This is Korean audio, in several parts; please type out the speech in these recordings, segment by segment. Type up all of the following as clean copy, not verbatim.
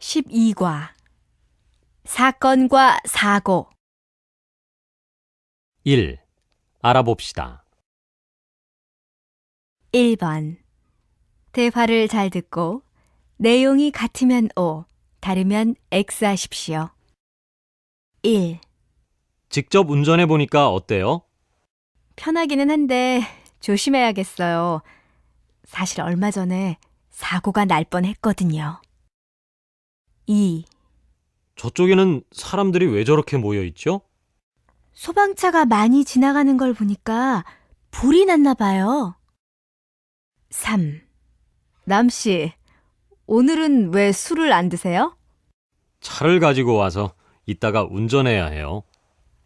12과 사건과 사고 1. 알아봅시다. 1번 대화를 잘 듣고 내용이 같으면 O, 다르면 X 하십시오. 1. 직접 운전해 보니까 어때요? 편하기는 한데 조심해야겠어요. 사실 얼마 전에 사고가 날 뻔했거든요. 2. 저쪽에는 사람들이 왜 저렇게 모여 있죠? 소방차가 많이 지나가는 걸 보니까 불이 났나 봐요. 3. 남씨, 오늘은 왜 술을 안 드세요? 차를 가지고 와서 이따가 운전해야 해요.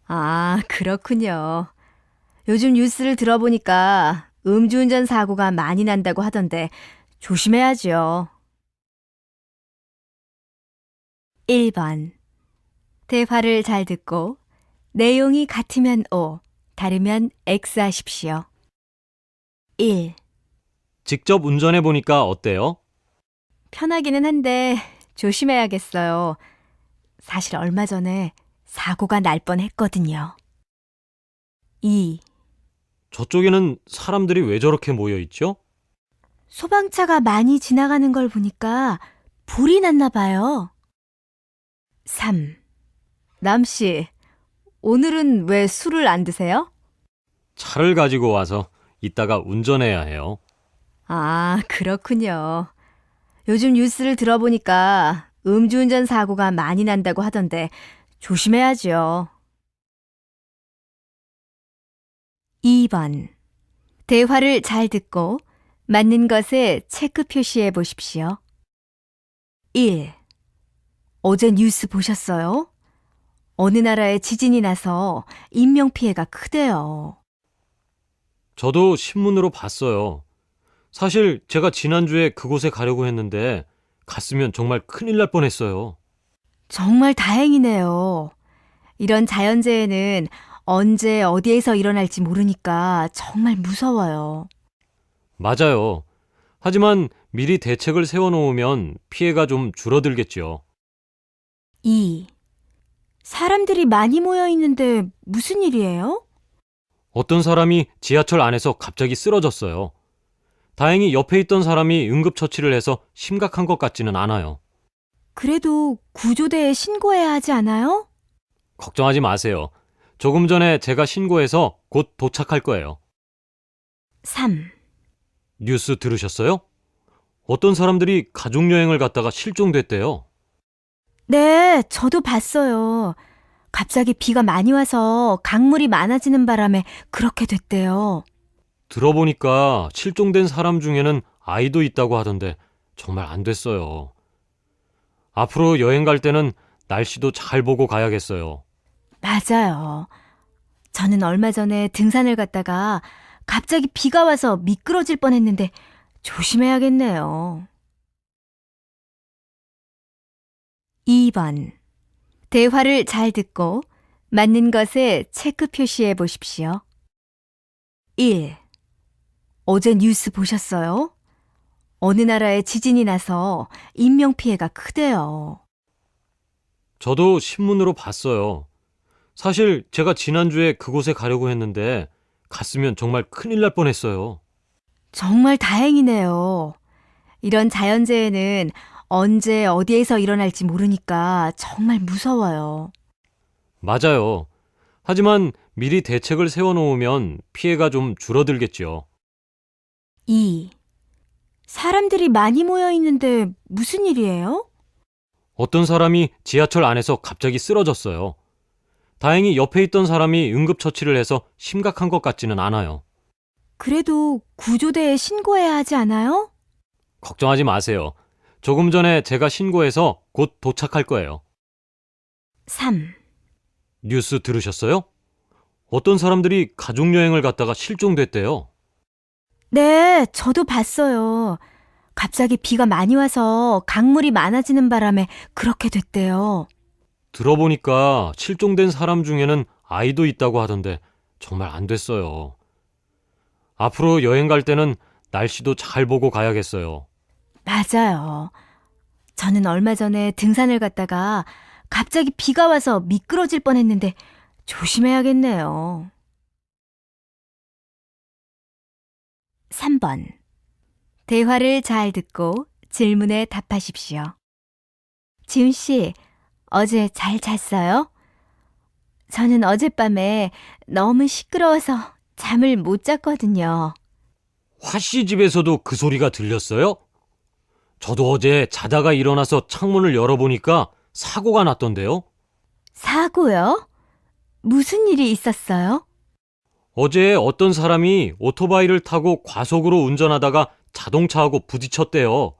아, 그렇군요. 요즘 뉴스를 들어보니까 음주운전 사고가 많이 난다고 하던데 조심해야죠. 1번 대화를 잘 듣고 내용이 같으면 O, 다르면 X 하십시오. 1. 직접 운전해 보니까 어때요? 편하기는 한데 조심해야겠어요. 사실 얼마 전에 사고가 날 뻔했거든요. 2. 저쪽에는 사람들이 왜 저렇게 모여 있죠? 소방차가 많이 지나가는 걸 보니까 불이 났나 봐요. 3. 남씨, 오늘은 왜 술을 안 드세요? 차를 가지고 와서 이따가 운전해야 해요. 아, 그렇군요. 요즘 뉴스를 들어보니까 음주운전 사고가 많이 난다고 하던데 조심해야죠. 2번 대화를 잘 듣고 맞는 것에 체크 표시해 보십시오. 1. 어제 뉴스 보셨어요? 어느 나라에 지진이 나서 인명피해가 크대요. 저도 신문으로 봤어요. 사실 제가 지난주에 그곳에 가려고 했는데 갔으면 정말 큰일 날 뻔했어요. 정말 다행이네요. 이런 자연재해는 언제 어디에서 일어날지 모르니까 정말 무서워요. 맞아요. 하지만 미리 대책을 세워놓으면 피해가 좀 줄어들겠죠. 2. 사람들이 많이 모여 있는데 무슨 일이에요? 어떤 사람이 지하철 안에서 갑자기 쓰러졌어요. 다행히 옆에 있던 사람이 응급처치를 해서 심각한 것 같지는 않아요. 그래도 구조대에 신고해야 하지 않아요? 걱정하지 마세요. 조금 전에 제가 신고해서 곧 도착할 거예요. 3. 뉴스 들으셨어요? 어떤 사람들이 가족여행을 갔다가 실종됐대요. 네, 저도 봤어요. 갑자기 비가 많이 와서 강물이 많아지는 바람에 그렇게 됐대요. 들어보니까 실종된 사람 중에는 아이도 있다고 하던데 정말 안 됐어요. 앞으로 여행 갈 때는 날씨도 잘 보고 가야겠어요. 맞아요. 저는 얼마 전에 등산을 갔다가 갑자기 비가 와서 미끄러질 뻔했는데 조심해야겠네요. 2번 대화를 잘 듣고 맞는 것에 체크 표시해 보십시오. 1. 어제 뉴스 보셨어요? 어느 나라에 지진이 나서 인명피해가 크대요. 저도 신문으로 봤어요. 사실 제가 지난주에 그곳에 가려고 했는데 갔으면 정말 큰일 날 뻔했어요. 정말 다행이네요. 이런 자연재해는 언제 어디에서 일어날지 모르니까 정말 무서워요. 맞아요. 하지만 미리 대책을 세워놓으면 피해가 좀 줄어들겠죠. 2. 사람들이 많이 모여 있는데 무슨 일이에요? 어떤 사람이 지하철 안에서 갑자기 쓰러졌어요. 다행히 옆에 있던 사람이 응급처치를 해서 심각한 것 같지는 않아요. 그래도 구조대에 신고해야 하지 않아요? 걱정하지 마세요. 조금 전에 제가 신고해서 곧 도착할 거예요. 3. 뉴스 들으셨어요? 어떤 사람들이 가족여행을 갔다가 실종됐대요. 네, 저도 봤어요. 갑자기 비가 많이 와서 강물이 많아지는 바람에 그렇게 됐대요. 들어보니까 실종된 사람 중에는 아이도 있다고 하던데 정말 안 됐어요. 앞으로 여행 갈 때는 날씨도 잘 보고 가야겠어요. 맞아요. 저는 얼마 전에 등산을 갔다가 갑자기 비가 와서 미끄러질 뻔했는데 조심해야겠네요. 3번. 대화를 잘 듣고 질문에 답하십시오. 지훈 씨, 어제 잘 잤어요? 저는 어젯밤에 너무 시끄러워서 잠을 못 잤거든요. 화씨 집에서도 그 소리가 들렸어요? 저도 어제 자다가 일어나서 창문을 열어보니까 사고가 났던데요. 사고요? 무슨 일이 있었어요? 어제 어떤 사람이 오토바이를 타고 과속으로 운전하다가 자동차하고 부딪혔대요.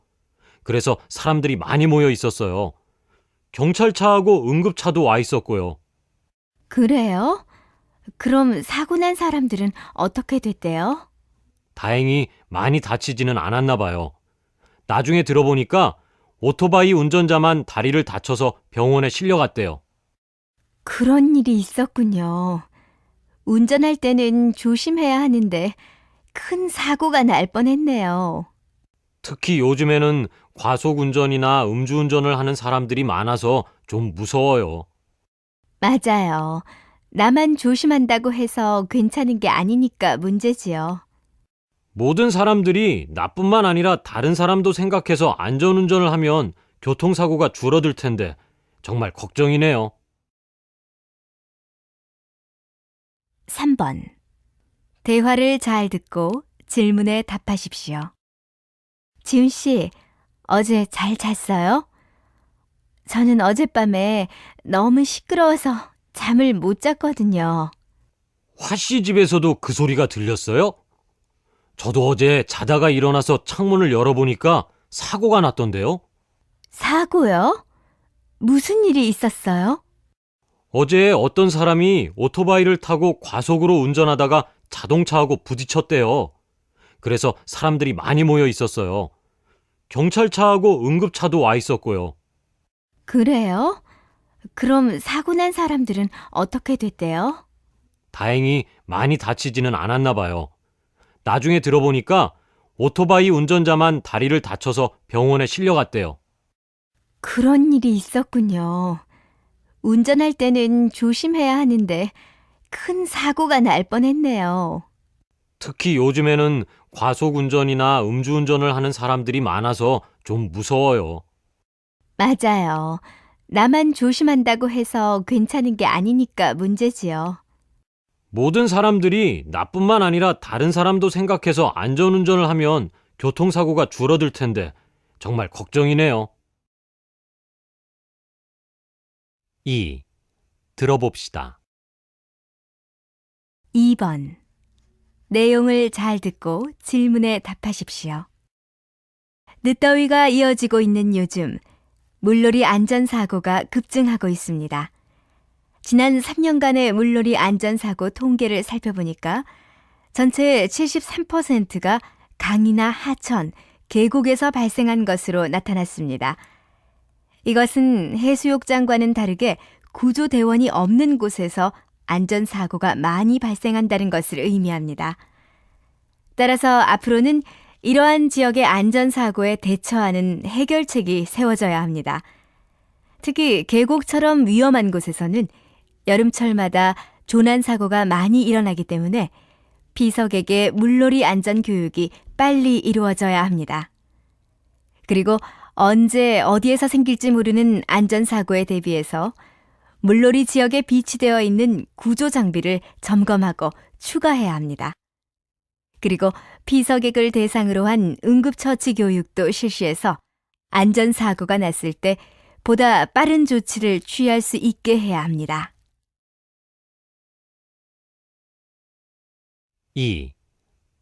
그래서 사람들이 많이 모여 있었어요. 경찰차하고 응급차도 와 있었고요. 그래요? 그럼 사고 난 사람들은 어떻게 됐대요? 다행히 많이 다치지는 않았나 봐요. 나중에 들어보니까 오토바이 운전자만 다리를 다쳐서 병원에 실려갔대요. 그런 일이 있었군요. 운전할 때는 조심해야 하는데 큰 사고가 날 뻔했네요. 특히 요즘에는 과속 운전이나 음주운전을 하는 사람들이 많아서 좀 무서워요. 맞아요. 나만 조심한다고 해서 괜찮은 게 아니니까 문제지요. 모든 사람들이 나뿐만 아니라 다른 사람도 생각해서 안전운전을 하면 교통사고가 줄어들 텐데 정말 걱정이네요. 3번. 대화를 잘 듣고 질문에 답하십시오. 지훈 씨, 어제 잘 잤어요? 저는 어젯밤에 너무 시끄러워서 잠을 못 잤거든요. 화씨 집에서도 그 소리가 들렸어요? 저도 어제 자다가 일어나서 창문을 열어보니까 사고가 났던데요. 사고요? 무슨 일이 있었어요? 어제 어떤 사람이 오토바이를 타고 과속으로 운전하다가 자동차하고 부딪혔대요. 그래서 사람들이 많이 모여 있었어요. 경찰차하고 응급차도 와 있었고요. 그래요? 그럼 사고 난 사람들은 어떻게 됐대요? 다행히 많이 다치지는 않았나 봐요. 나중에 들어보니까 오토바이 운전자만 다리를 다쳐서 병원에 실려갔대요. 그런 일이 있었군요. 운전할 때는 조심해야 하는데 큰 사고가 날 뻔했네요. 특히 요즘에는 과속 운전이나 음주운전을 하는 사람들이 많아서 좀 무서워요. 맞아요. 나만 조심한다고 해서 괜찮은 게 아니니까 문제지요. 모든 사람들이 나뿐만 아니라 다른 사람도 생각해서 안전운전을 하면 교통사고가 줄어들 텐데 정말 걱정이네요. 2. 들어봅시다. 2번. 내용을 잘 듣고 질문에 답하십시오. 늦더위가 이어지고 있는 요즘 물놀이 안전사고가 급증하고 있습니다. 지난 3년간의 물놀이 안전사고 통계를 살펴보니까 전체의 73%가 강이나 하천, 계곡에서 발생한 것으로 나타났습니다. 이것은 해수욕장과는 다르게 구조대원이 없는 곳에서 안전사고가 많이 발생한다는 것을 의미합니다. 따라서 앞으로는 이러한 지역의 안전사고에 대처하는 해결책이 세워져야 합니다. 특히 계곡처럼 위험한 곳에서는 여름철마다 조난사고가 많이 일어나기 때문에 비석에게 물놀이 안전교육이 빨리 이루어져야 합니다. 그리고 언제 어디에서 생길지 모르는 안전사고에 대비해서 물놀이 지역에 비치되어 있는 구조장비를 점검하고 추가해야 합니다. 그리고 피서객을 대상으로 한 응급처치 교육도 실시해서 안전사고가 났을 때 보다 빠른 조치를 취할 수 있게 해야 합니다. 2.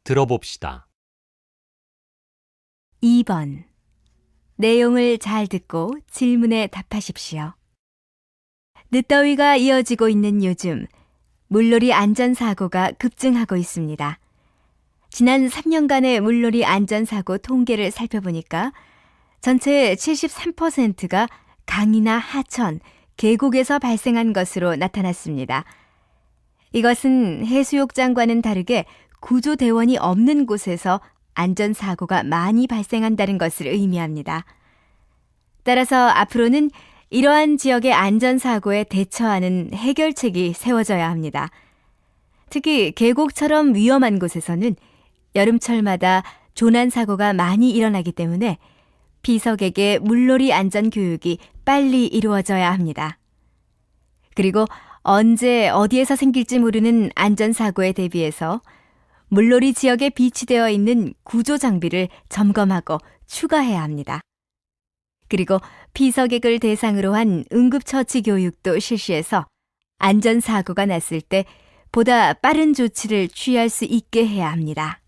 들어봅시다. 2번. 내용을 잘 듣고 질문에 답하십시오. 늦더위가 이어지고 있는 요즘 물놀이 안전사고가 급증하고 있습니다. 지난 3년간의 물놀이 안전사고 통계를 살펴보니까 전체의 73%가 강이나 하천, 계곡에서 발생한 것으로 나타났습니다. 이것은 해수욕장과는 다르게 구조대원이 없는 곳에서 안전사고가 많이 발생한다는 것을 의미합니다. 따라서 앞으로는 이러한 지역의 안전사고에 대처하는 해결책이 세워져야 합니다. 특히 계곡처럼 위험한 곳에서는 여름철마다 조난사고가 많이 일어나기 때문에 비석에게 물놀이 안전교육이 빨리 이루어져야 합니다. 그리고 언제 어디에서 생길지 모르는 안전사고에 대비해서 물놀이 지역에 비치되어 있는 구조 장비를 점검하고 추가해야 합니다. 그리고 피서객을 대상으로 한 응급처치 교육도 실시해서 안전사고가 났을 때 보다 빠른 조치를 취할 수 있게 해야 합니다.